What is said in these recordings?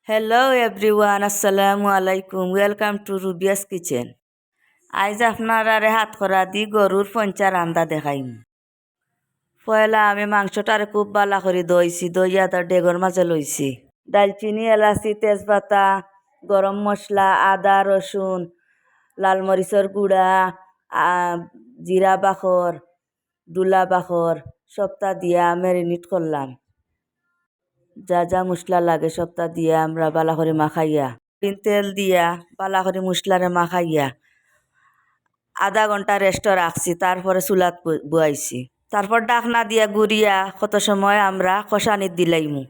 Hello everyone, Assalamu alaikum. Welcome to Rubia's Kitchen. আজ আপনারারে হাত করা দি গরুর পঞ্চা রান্দা দেখাইম। পয়লা আমি মাংসটারে খুব বালা করে দইছি, দইয়া তার ডেগর মাঝে লইছি। দালচিনি, এলাচি, তেজপাতা, গরম মশলা, আদা, রসুন, লাল মরিচর গুঁড়া, জিরা বাখর, দুলা বাখর সবটা দিয়া ম্যারিনেট করলাম। যা যা মশলা লাগে সবটা দিয়া আমরা বালা করে মাখাইয়া তেল দিয়া বালা করে মশলারে মাখাইয়া আধা ঘন্টা রেস্ট রাখছি। তারপরে চুলাত বুয়াইছি। তারপর ডাকনা দিয়া গুড়িয়া কত সময় আমরা কষানিত দিলাইমু।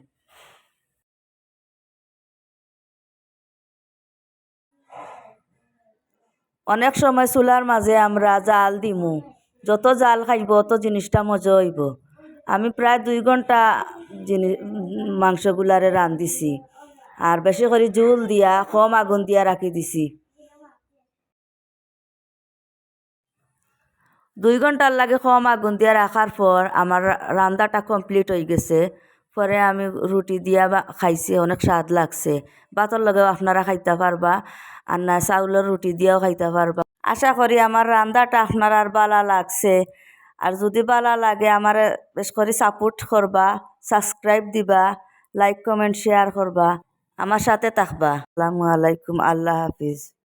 অনেক সময় চুলার মাঝে আমরা জাল দিমু। যত জাল খাইব অত জিনিসটা মজা হইব। আমি প্রায় 2 ঘন্টা মাংসগুলারে রান্ধিছি। আর বেশি করে জুল দিয়া কম আগুন দিয়া রাখি দিছি। 2 ঘন্টার লাগে কম আগুন দিয়া রাখার পর আমার রান্নাটা কমপ্লিট হয়ে গেছে। পরে আমি রুটি দিয়া খাইছি, অনেক স্বাদ লাগছে। ভাতের লগেও আপনারা খাইতে পারবা, আর না চাউলের রুটি দিয়েও খাইতে পারবা। আশা করি আমার রান্নাটা আপনার আর ভালো লাগছে। আর যদি ভালো লাগে আমার বেশ করে সাপোর্ট করবা, সাবস্ক্রাইব দিবা, লাইক কমেন্ট শেয়ার করবা, আমার সাথে থাকবা। আসসালামু আলাইকুম, আল্লাহ হাফিজ।